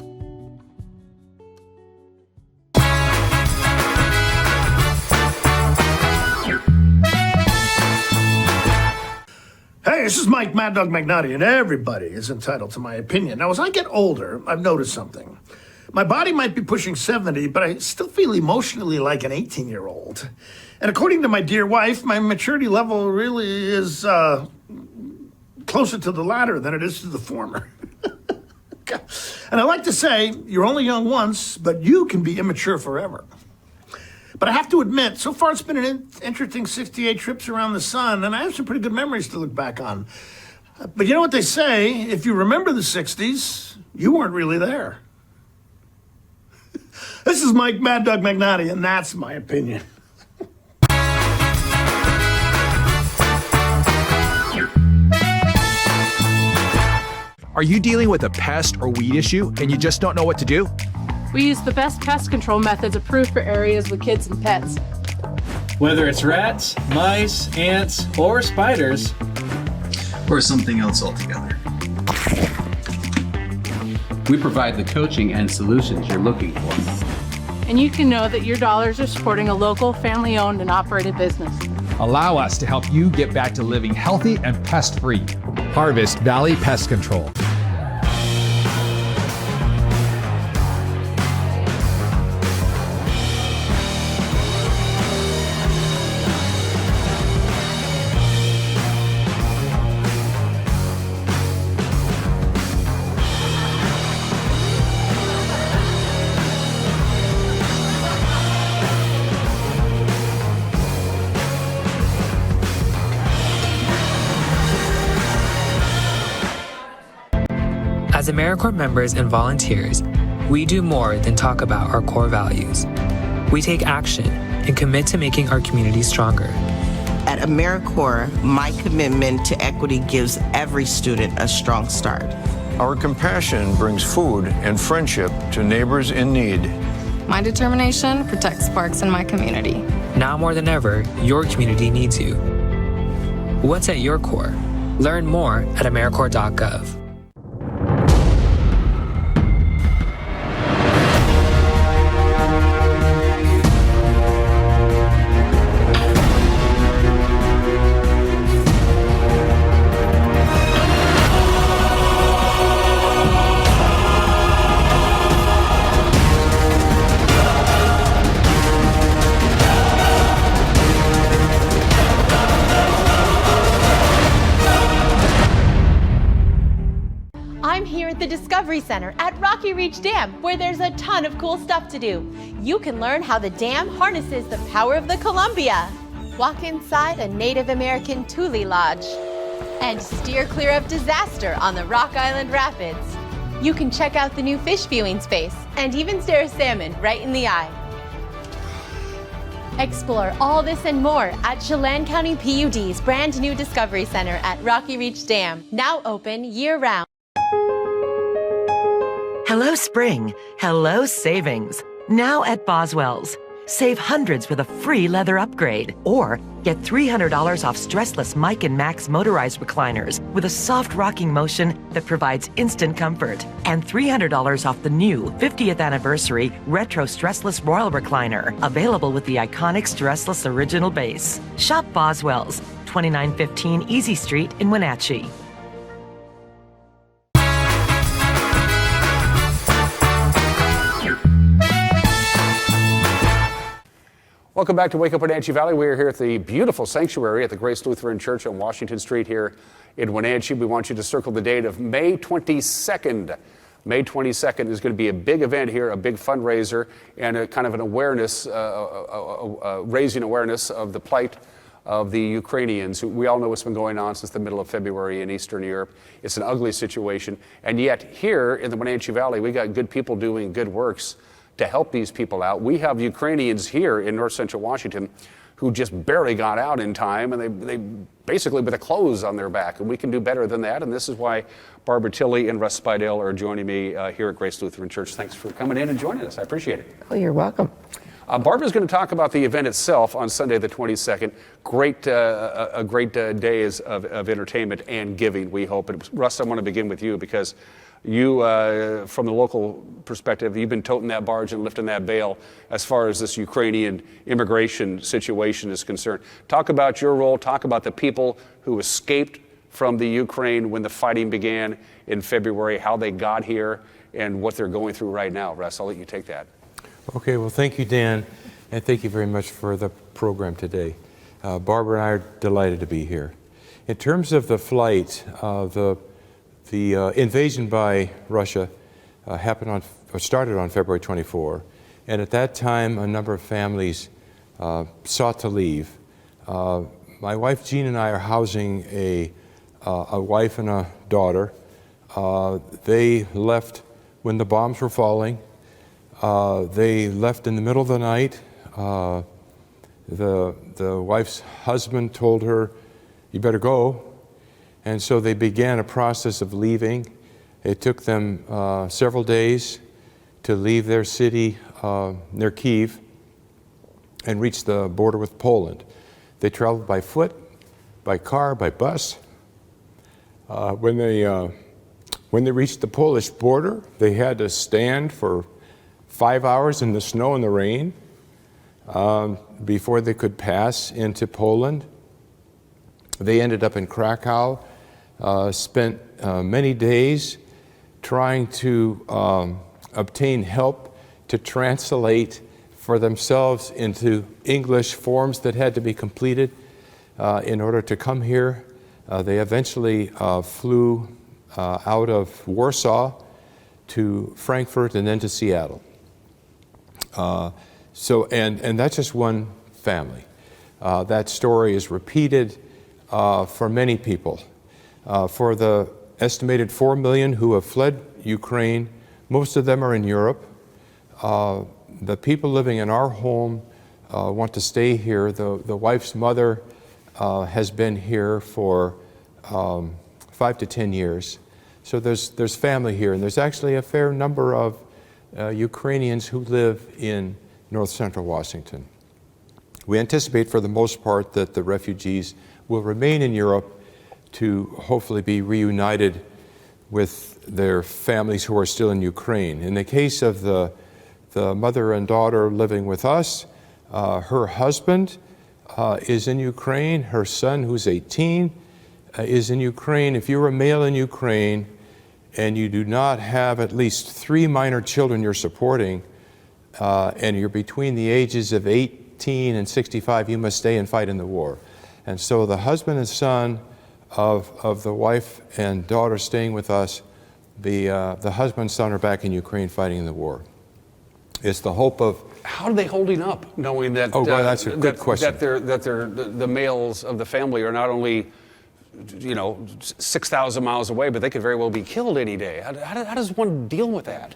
Hey, this is Mike Mad Dog Magnotti, and everybody is entitled to my opinion. Now, as I get older, I've noticed something. My body might be pushing 70, but I still feel emotionally like an 18-year-old. And according to my dear wife, my maturity level really is closer to the latter than it is to the former. And I like to say, you're only young once, but you can be immature forever. But I have to admit, so far it's been an interesting 68 trips around the sun, and I have some pretty good memories to look back on. But you know what they say, if you remember the 60s, you weren't really there. This is Mike Mad Dog Magnotti, and that's my opinion. Are you dealing with a pest or weed issue and you just don't know what to do? We use the best pest control methods approved for areas with kids and pets. Whether it's rats, mice, ants, or spiders, or something else altogether. We provide the coaching and solutions you're looking for. And you can know that your dollars are supporting a local, family-owned and operated business. Allow us to help you get back to living healthy and pest-free. Harvest Valley Pest Control. As AmeriCorps members and volunteers, we do more than talk about our core values. We take action and commit to making our community stronger. At AmeriCorps, my commitment to equity gives every student a strong start. Our compassion brings food and friendship to neighbors in need. My determination protects parks in my community. Now more than ever, your community needs you. What's at your core? Learn more at AmeriCorps.gov. I'm here at the Discovery Center at Rocky Reach Dam, where there's a ton of cool stuff to do. You can learn how the dam harnesses the power of the Columbia, walk inside a Native American Tule Lodge, and steer clear of disaster on the Rock Island Rapids. You can check out the new fish viewing space and even stare a salmon right in the eye. Explore all this and more at Chelan County PUD's brand new Discovery Center at Rocky Reach Dam, now open year-round. Hello spring, hello savings. Now at Boswell's. Save hundreds with a free leather upgrade. Or get $300 off stressless Mike and Max motorized recliners with a soft rocking motion that provides instant comfort. And $300 off the new 50th anniversary retro stressless Royal recliner. Available with the iconic stressless original base. Shop Boswell's, 2915 Easy Street in Wenatchee. Welcome back to Wake Up Wenatchee Valley. We are here at the beautiful sanctuary at the Grace Lutheran Church on Washington Street here in Wenatchee. We want you to circle the date of May 22nd. May 22nd is going to be a big event here, a big fundraiser, and a kind of an awareness, raising awareness of the plight of the Ukrainians. We all know what's been going on since the middle of February in Eastern Europe. It's an ugly situation. And yet here in the Wenatchee Valley, we got good people doing good works to help these people out. We have Ukrainians here in north central Washington who just barely got out in time, and they basically with the clothes on their back, and we can do better than that. And this is why Barbara Tilley and Russ Speidel are joining me here at Grace Lutheran Church. Thanks for coming in and joining us. I appreciate it. Oh, you're welcome. Barbara's going to talk about the event itself on Sunday the 22nd. A great day of entertainment and giving, we hope. And Russ, I want to begin with you because you, from the local perspective, you've been toting that barge and lifting that bale as far as this Ukrainian immigration situation is concerned. Talk about your role. Talk about the people who escaped from the Ukraine when the fighting began in February, how they got here, and what they're going through right now. Russ, I'll let you take that. Okay, well, thank you, Dan, and thank you very much for the program today. Barbara and I are delighted to be here. In terms of the flight, the invasion by Russia started on February 24, and at that time, a number of families sought to leave. My wife Jean and I are housing a wife and a daughter. They left when the bombs were falling. They left in the middle of the night. The wife's husband told her, "You better go." And so they began a process of leaving. It took them several days to leave their city near Kyiv and reach the border with Poland. They traveled by foot, by car, by bus. When they reached the Polish border, they had to stand for 5 hours in the snow and the rain before they could pass into Poland. They ended up in Krakow, spent many days trying to obtain help to translate for themselves into English forms that had to be completed in order to come here. They eventually flew out of Warsaw to Frankfurt and then to Seattle. And that's just one family. That story is repeated for many people. For the estimated 4 million who have fled Ukraine. Most of them are in Europe. The people living in our home want to stay here. The wife's mother has been here for 5 to 10 years. So there's family here, and there's actually a fair number of Ukrainians who live in north central Washington. We anticipate for the most part that the refugees will remain in Europe to hopefully be reunited with their families who are still in Ukraine. In the case of the mother and daughter living with us, her husband is in Ukraine. Her son, who's 18, is in Ukraine. If you're a male in Ukraine and you do not have at least 3 minor children you're supporting, and you're between the ages of 18 and 65, you must stay and fight in the war. And so the husband and son of the wife and daughter staying with us, the husband and son are back in Ukraine fighting in the war. It's the hope of... How are they holding up, knowing that, that's a good question. that the males of the family are not only, 6,000 miles away, but they could very well be killed any day? How does one deal with that?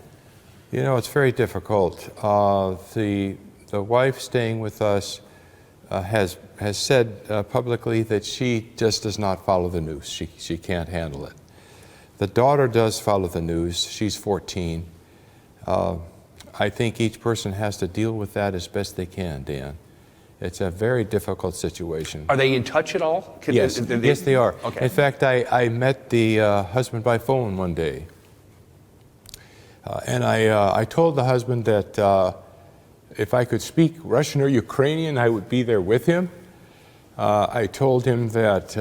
It's very difficult. The wife staying with us has said publicly that she just does not follow the news. She can't handle it. The daughter does follow the news. She's 14. I think each person has to deal with that as best they can, Dan. It's a very difficult situation. Are they in touch at all? Yes, yes, they are. Okay. In fact, I met the husband by phone one day. And I told the husband that if I could speak Russian or Ukrainian, I would be there with him. I told him that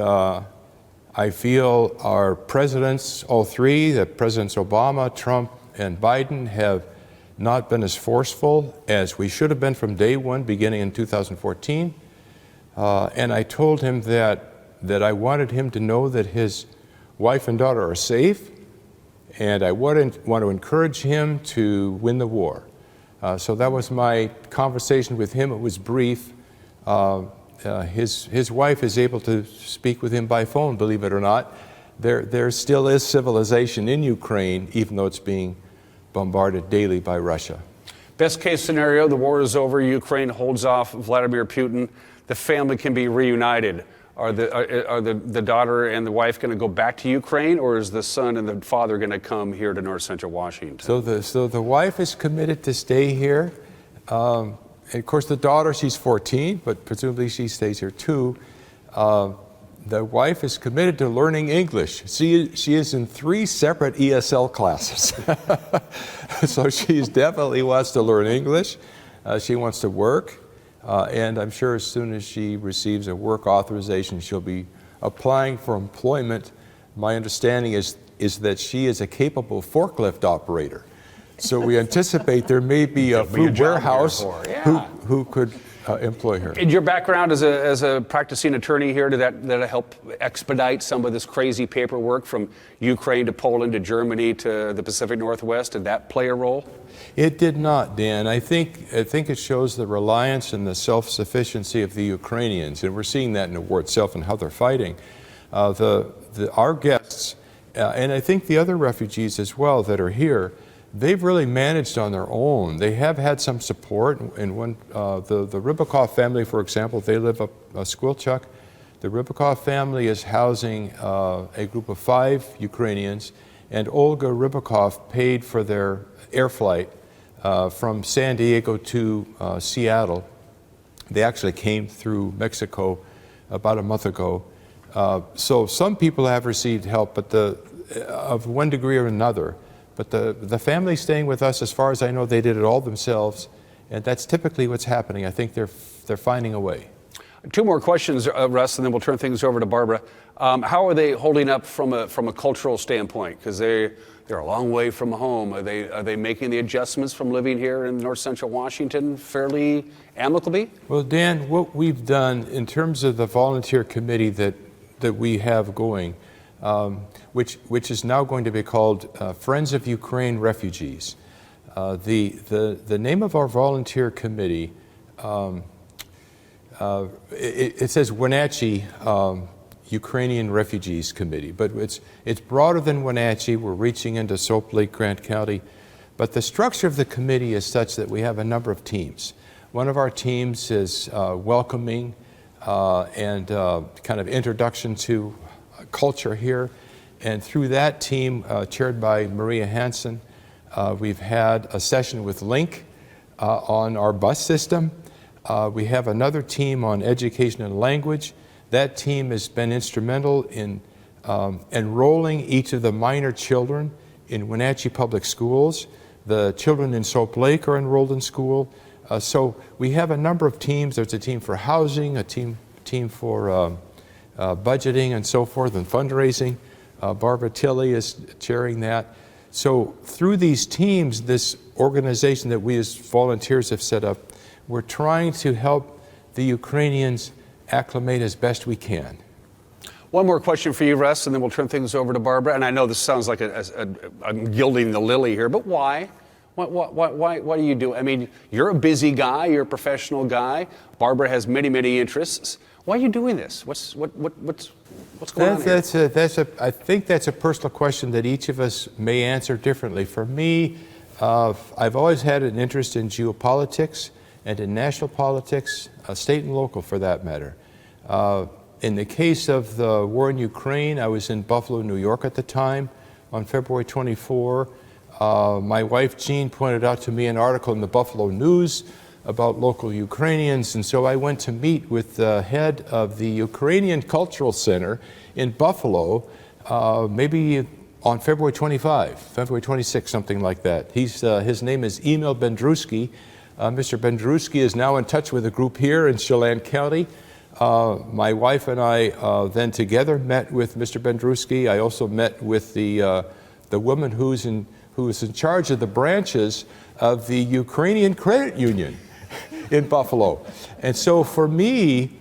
I feel our presidents, all three, that Presidents Obama, Trump, and Biden, have not been as forceful as we should have been from day one, beginning in 2014. And I told him that I wanted him to know that his wife and daughter are safe, and I want to encourage him to win the war. So that was my conversation with him. It was brief. His wife is able to speak with him by phone, believe it or not. There still is civilization in Ukraine, even though it's being bombarded daily by Russia. Best case scenario, the war is over, Ukraine holds off Vladimir Putin, the family can be reunited. Are the daughter and the wife going to go back to Ukraine, or is the son and the father going to come here to north central Washington? So the wife is committed to stay here. And of course, the daughter, she's 14, but presumably she stays here too. The wife is committed to learning English. She is in 3 separate ESL classes. So she definitely wants to learn English. She wants to work. And I'm sure as soon as she receives a work authorization, she'll be applying for employment. My understanding is that she is a capable forklift operator. So we anticipate there may be a food warehouse who could employ her. In your background as a practicing attorney here, did that help expedite some of this crazy paperwork from Ukraine to Poland to Germany to the Pacific Northwest? Did that play a role? It did not, Dan. I think it shows the reliance and the self-sufficiency of the Ukrainians, and we're seeing that in the war itself and how they're fighting. Our guests, and I think the other refugees as well that are here, they've really managed on their own. They have had some support. And the Rybakov family, for example, they live up Squilchuck. The Rybakov family is housing a group of 5 Ukrainians, and Olga Rybakov paid for their air flight from San Diego to Seattle. They actually came through Mexico about a month ago. So some people have received help, but of one degree or another. But the family staying with us, as far as I know, they did it all themselves, and that's typically what's happening. I think they're finding a way. 2 more questions, Russ, and then we'll turn things over to Barbara. How are they holding up from a cultural standpoint? Because they're a long way from home. Are they making the adjustments from living here in north central Washington fairly amicably? Well, Dan, what we've done in terms of the volunteer committee that we have going, which is now going to be called Friends of Ukraine Refugees. The name of our volunteer committee, it says Wenatchee Ukrainian Refugees Committee. But it's broader than Wenatchee. We're reaching into Soap Lake, Grant County. But the structure of the committee is such that we have a number of teams. One of our teams is welcoming and kind of introduction to culture here. And through that team, chaired by Maria Hansen, we've had a session with Link on our bus system. We have another team on education and language. That team has been instrumental in enrolling each of the minor children in Wenatchee Public Schools. The children in Soap Lake are enrolled in school. So we have a number of teams. There's a team for housing, a team for budgeting and so forth, and fundraising. Barbara Tilley is chairing that. So through these teams, this organization that we as volunteers have set up, we're trying to help the Ukrainians acclimate as best we can. One more question for you, Russ, and then we'll turn things over to Barbara. And I know this sounds like I'm gilding the lily here, but why? Why do you do it? I mean, you're a busy guy. You're a professional guy. Barbara has many, many interests. Why are you doing this? What's going on here? I think that's a personal question that each of us may answer differently. For me, I've always had an interest in geopolitics and in national politics, state and local for that matter. In the case of the war in Ukraine, I was in Buffalo, New York at the time on February 24. My wife Jean pointed out to me an article in the Buffalo News about local Ukrainians, and so I went to meet with the head of the Ukrainian Cultural Center in Buffalo, maybe on February 25, February 26, something like that. His name is Emil Bendrusky. Mr. Bendrusky is now in touch with a group here in Chelan County. My wife and I then together met with Mr. Bendrusky. I also met with the woman who is in charge of the branches of the Ukrainian Credit Union in Buffalo. And so for me,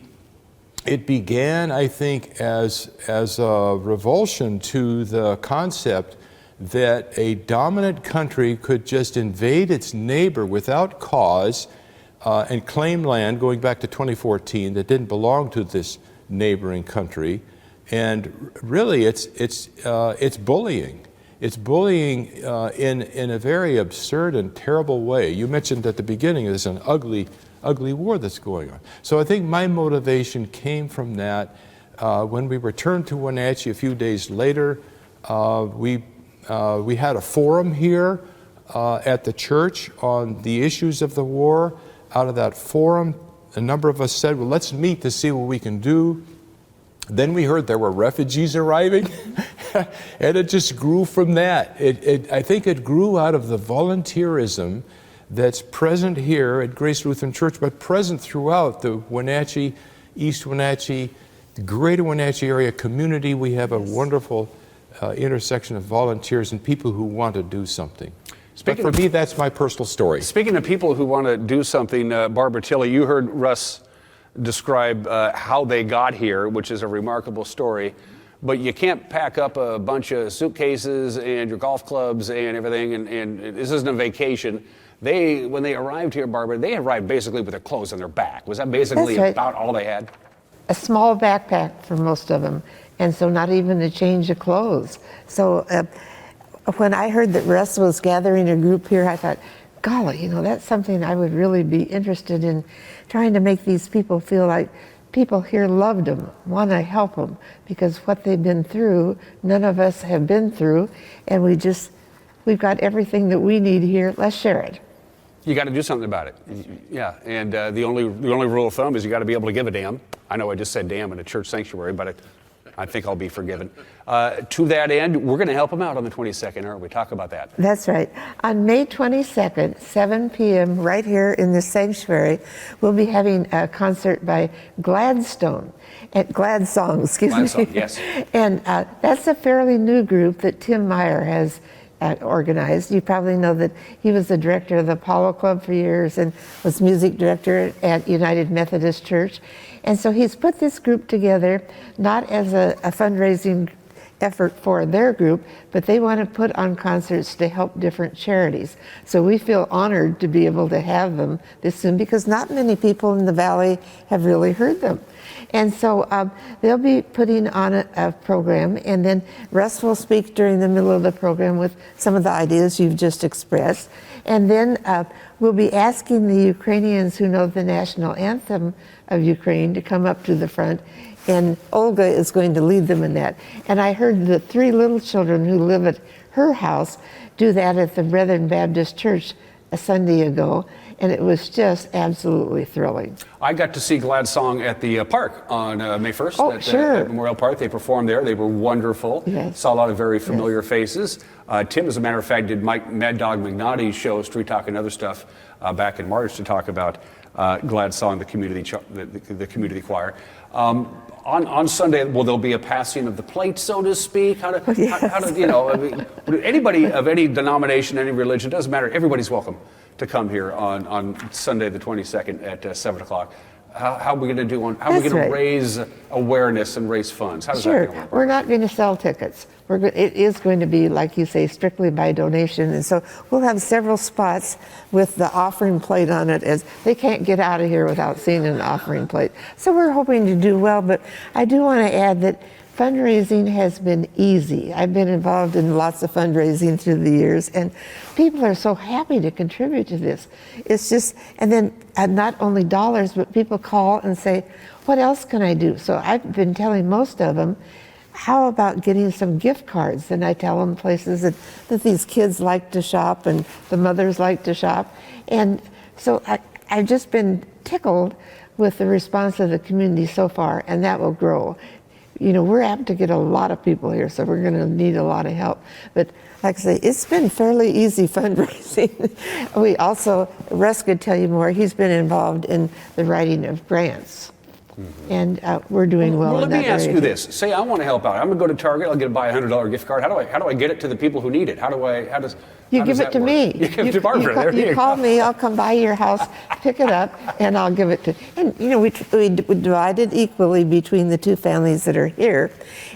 it began, I think, as a revulsion to the concept that a dominant country could just invade its neighbor without cause and claim land going back to 2014 that didn't belong to this neighboring country. And really, it's bullying. It's bullying in a very absurd and terrible way. You mentioned at the beginning there's an ugly war that's going on. So I think my motivation came from that. When we returned to Wenatchee a few days later, we had a forum here at the church on the issues of the war. Out of that forum, a number of us said, well, let's meet to see what we can do. Then we heard there were refugees arriving, and it just grew from that. I think it grew out of the volunteerism that's present here at Grace Lutheran Church, but present throughout the Wenatchee, East Wenatchee, the greater Wenatchee area community. We have a wonderful intersection of volunteers and people who want to do something. But for me, that's my personal story. Speaking of people who want to do something, Barbara Tilley, you heard Russ describe how they got here, which is a remarkable story. But you can't pack up a bunch of suitcases and your golf clubs and everything, and this isn't a vacation. When they arrived here, Barbara, they arrived basically with their clothes on their back. Was that basically about all they had? A small backpack for most of them, and so not even a change of clothes. So when I heard that Russ was gathering a group here, I thought, golly, that's something I would really be interested in, trying to make these people feel like people here loved them, want to help them, because what they've been through, none of us have been through, and we've got everything that we need here. Let's share it. You got to do something about it. Yeah, and the only rule of thumb is you got to be able to give a damn. I know I just said damn in a church sanctuary, but I think I'll be forgiven. To that end, we're going to help them out on the 22nd, aren't we? Talk about that. That's right. On May 22nd, 7 p.m., right here in the sanctuary, we'll be having a concert by Gladsong, excuse me. Yes. And that's a fairly new group that Tim Meyer has organized. You probably know that he was the director of the Apollo Club for years and was music director at United Methodist Church. And so he's put this group together, not as a fundraising effort for their group, but they want to put on concerts to help different charities. So we feel honored to be able to have them this soon because not many people in the Valley have really heard them. And so they'll be putting on a program, and then Russ will speak during the middle of the program with some of the ideas you've just expressed. And then we'll be asking the Ukrainians who know the national anthem of Ukraine to come up to the front, and Olga is going to lead them in that. And I heard the 3 little children who live at her house do that at the Brethren Baptist Church a Sunday ago, and it was just absolutely thrilling. I got to see Glad Song at the park on May 1st at Memorial Park. They performed there. They were wonderful. Yes. Saw a lot of very familiar faces. Tim, as a matter of fact, did Mad Dog McNaughty's show, Street Talk and other stuff, back in March to talk about Glad Song, the community choir. On Sunday, will there be a passing of the plate, so to speak? How do anybody of any denomination, any religion, doesn't matter. Everybody's welcome to come here on Sunday the 22nd at 7 o'clock. How are we going to do on? How are we going to raise awareness and raise funds? How does that going to work? We're not going to sell tickets. It is going to be, like you say, strictly by donation, and so we'll have several spots with the offering plate on it, as they can't get out of here without seeing an offering plate. So we're hoping to do well, but I do want to add that fundraising has been easy. I've been involved in lots of fundraising through the years, and people are so happy to contribute to this. It's just, and then not only dollars, but people call and say, what else can I do? So I've been telling most of them, how about getting some gift cards? And I tell them places that these kids like to shop and the mothers like to shop. And so I've just been tickled with the response of the community so far, and that will grow. You know, we're apt to get a lot of people here, so we're going to need a lot of help. But like I say, it's been fairly easy fundraising. We also, Russ could tell you more, he's been involved in the writing of grants. Mm-hmm. And we're doing well in that area. Let me ask you this. Say I want to help out. I'm going to go to Target, I'll buy a $100 gift card. How do I get it to the people who need it? You give it to me. You give it to Barbara. You call me, I'll come by your house, pick it up, and I'll give it to. And you know, we divide it equally between the 2 families that are here,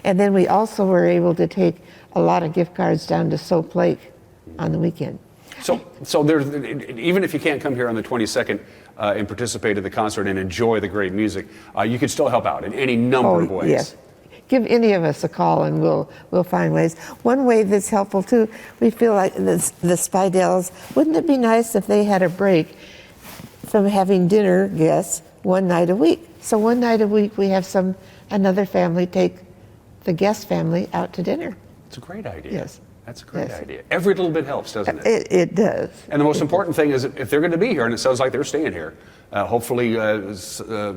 and then we also were able to take a lot of gift cards down to Soap Lake on the weekend. So there's, even if you can't come here on the 22nd and participate in the concert and enjoy the great music, you can still help out in any number of ways. Yes. Give any of us a call and we'll find ways. One way that's helpful too, we feel like the Speidels, wouldn't it be nice if they had a break from having dinner guests one night a week? So one night a week we have another family take the guest family out to dinner. It's a great idea. Yes. That's a great idea. Every little bit helps, doesn't it? It does. And the most important thing is if they're going to be here, and it sounds like they're staying here, hopefully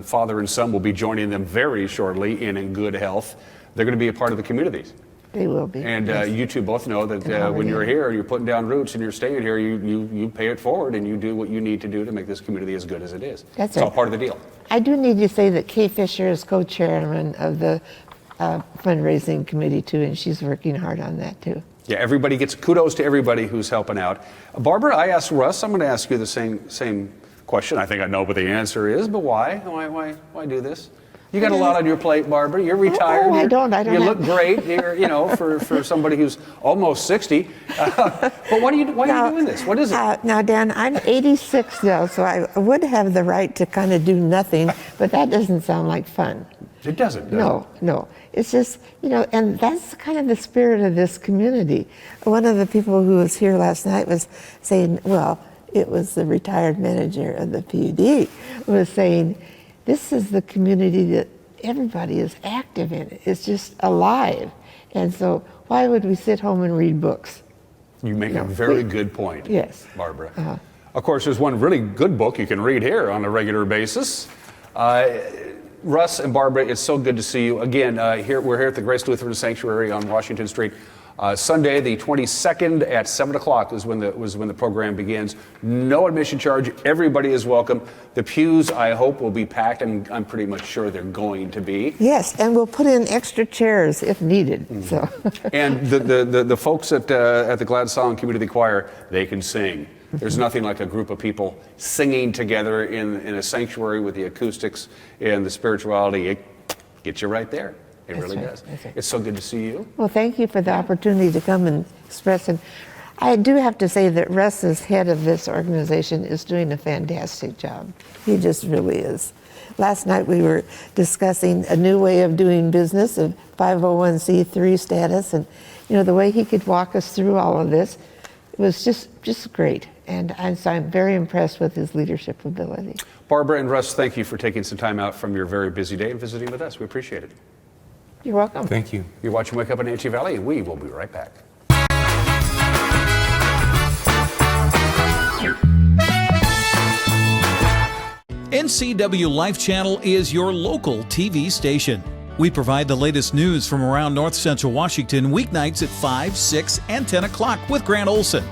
father and son will be joining them very shortly and in good health. They're going to be a part of the communities. They will be. And you two both know that when you're here, you're putting down roots and you're staying here, you pay it forward and you do what you need to do to make this community as good as it is. That's it's all part of the deal. I do need to say that Kay Fisher is co-chairman of the fundraising committee too, and she's working hard on that too. Yeah, everybody gets kudos to everybody who's helping out. Barbara, I asked Russ, I'm going to ask you the same question. I think I know what the answer is, but why? Why do this? You got a lot on your plate, Barbara. You're retired. Oh, I don't. You look great. You're, for somebody who's almost 60. But why are you doing this? What is it? Now, Dan, I'm 86 now, so I would have the right to kind of do nothing, but that doesn't sound like fun. It doesn't. No. It's just, and that's kind of the spirit of this community. One of the people who was here last night was saying, well, it was the retired manager of the PUD, was saying, this is the community that everybody is active in. It's just alive. And so why would we sit home and read books? You make a very good point, yes, Barbara. Of course, there's one really good book you can read here on a regular basis. Russ and Barbara, it's so good to see you. Again, we're here at the Grace Lutheran Sanctuary on Washington Street. Sunday, the 22nd at 7 o'clock was when the program begins. No admission charge. Everybody is welcome. The pews, I hope, will be packed, and I'm pretty much sure they're going to be. Yes, and we'll put in extra chairs if needed. Mm-hmm. So. And the folks at the Glad Song Community Choir, they can sing. There's nothing like a group of people singing together in a sanctuary with the acoustics and the spirituality. It gets you right there. It That's really right. does. That's right. It's so good to see you. Well, thank you for the opportunity to come and express it. I do have to say that Russ, as head of this organization, is doing a fantastic job. He just really is. Last night we were discussing a new way of doing business, of 501c3 status, and the way he could walk us through all of this, it was just great. And so I'm very impressed with his leadership ability. Barbara and Russ, thank you for taking some time out from your very busy day and visiting with us. We appreciate it. You're welcome. Thank you. You're watching Wake Up in Wenatchee Valley, and we will be right back. NCW Life Channel is your local TV station. We provide the latest news from around North Central Washington weeknights at 5, 6, and 10 o'clock with Grant Olson.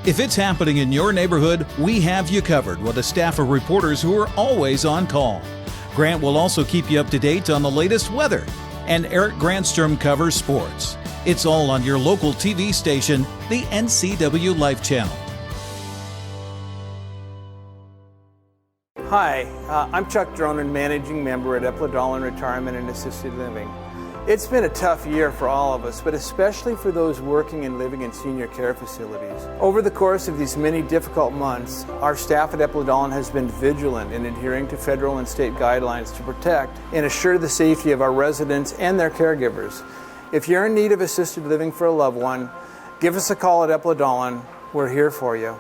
If it's happening in your neighborhood, we have you covered with a staff of reporters who are always on call. Grant will also keep you up to date on the latest weather, and Eric Grandstrom covers sports. It's all on your local TV station, the NCW Life Channel. Hi, I'm Chuck Dronan, Managing Member at Epledollin Retirement and Assisted Living. It's been a tough year for all of us, but especially for those working and living in senior care facilities. Over the course of these many difficult months, our staff at Epledollin has been vigilant in adhering to federal and state guidelines to protect and assure the safety of our residents and their caregivers. If you're in need of assisted living for a loved one, give us a call at Epledollin. We're here for you.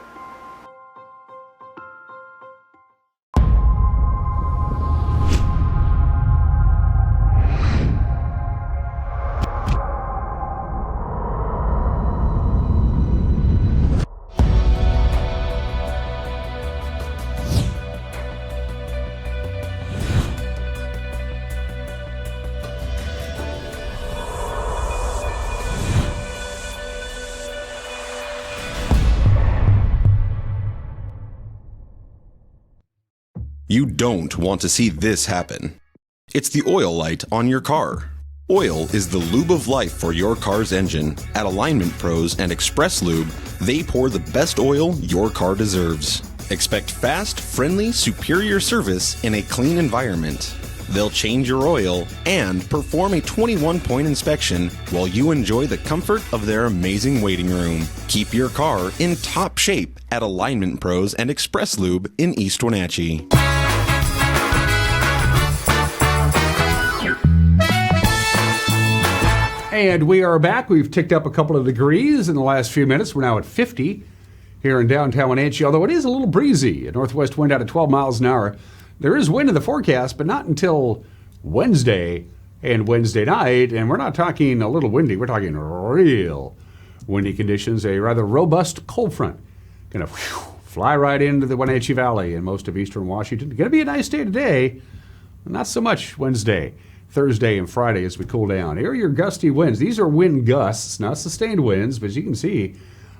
You don't want to see this happen. It's the oil light on your car. Oil is the lube of life for your car's engine. At Alignment Pros and Express Lube, they pour the best oil your car deserves. Expect fast, friendly, superior service in a clean environment. They'll change your oil and perform a 21-point inspection while you enjoy the comfort of their amazing waiting room. Keep your car in top shape at Alignment Pros and Express Lube in East Wenatchee. And we are back. We've ticked up a couple of degrees in the last few minutes. We're now at 50 here in downtown Wenatchee, although it is a little breezy. A northwest wind out at 12 miles an hour. There is wind in the forecast, but not until Wednesday and Wednesday night. And we're not talking a little windy. We're talking real windy conditions. A rather robust cold front going to fly right into the Wenatchee Valley and most of eastern Washington. Going to be a nice day today. Not so much Wednesday, Thursday, and Friday as we cool down. Here are your gusty winds. These are wind gusts, not sustained winds, but as you can see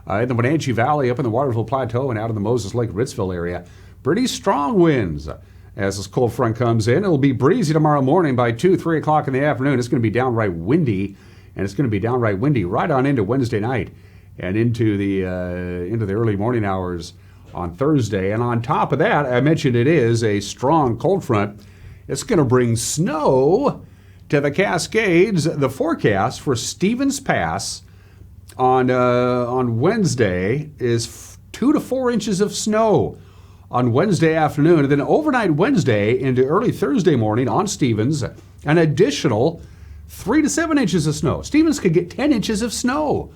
in the Wenatchee Valley, up in the Waterville Plateau, and out in the Moses Lake Ritzville area, pretty strong winds. As this cold front comes in, it'll be breezy tomorrow morning by 2, 3 o'clock in the afternoon. It's going to be downright windy, and it's going to be downright windy right on into Wednesday night and into the early morning hours on Thursday. And on top of that, I mentioned it is a strong cold front. It's going to bring snow to the Cascades. The forecast for Stevens Pass on Wednesday is 2 to 4 inches of snow on Wednesday afternoon, and then overnight Wednesday into early Thursday morning on Stevens, an additional 3 to 7 inches of snow. Stevens could get 10 inches of snow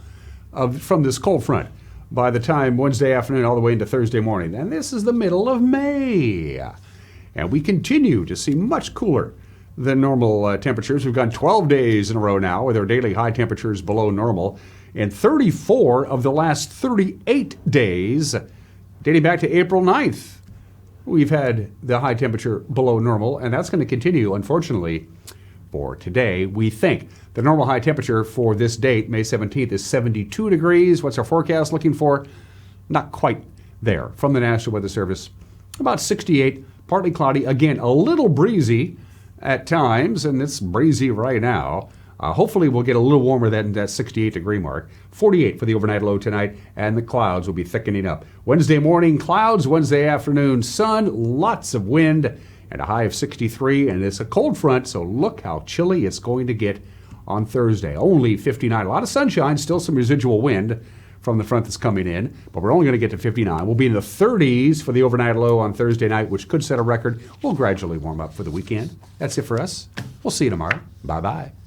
from this cold front by the time Wednesday afternoon all the way into Thursday morning. And this is the middle of May. And we continue to see much cooler than normal temperatures. We've gone 12 days in a row now with our daily high temperatures below normal, and 34 of the last 38 days dating back to April 9th. We've had the high temperature below normal, and that's going to continue, unfortunately, for today. We think the normal high temperature for this date, May 17th, is 72 degrees. What's our forecast looking for? Not quite there. From the National Weather Service, about 68, partly cloudy. Again, a little breezy at times, and it's breezy right now. Hopefully we'll get a little warmer than that 68 degree mark. 48 for the overnight low tonight, and the clouds will be thickening up. Wednesday morning, clouds. Wednesday afternoon, sun, lots of wind, and a high of 63. And it's a cold front, so look how chilly it's going to get on Thursday. Only 59. A lot of sunshine, still some residual wind from the front that's coming in, but we're only going to get to 59. We'll be in the 30s for the overnight low on Thursday night, which could set a record. We'll gradually warm up for the weekend. That's it for us. We'll see you tomorrow. Bye-bye.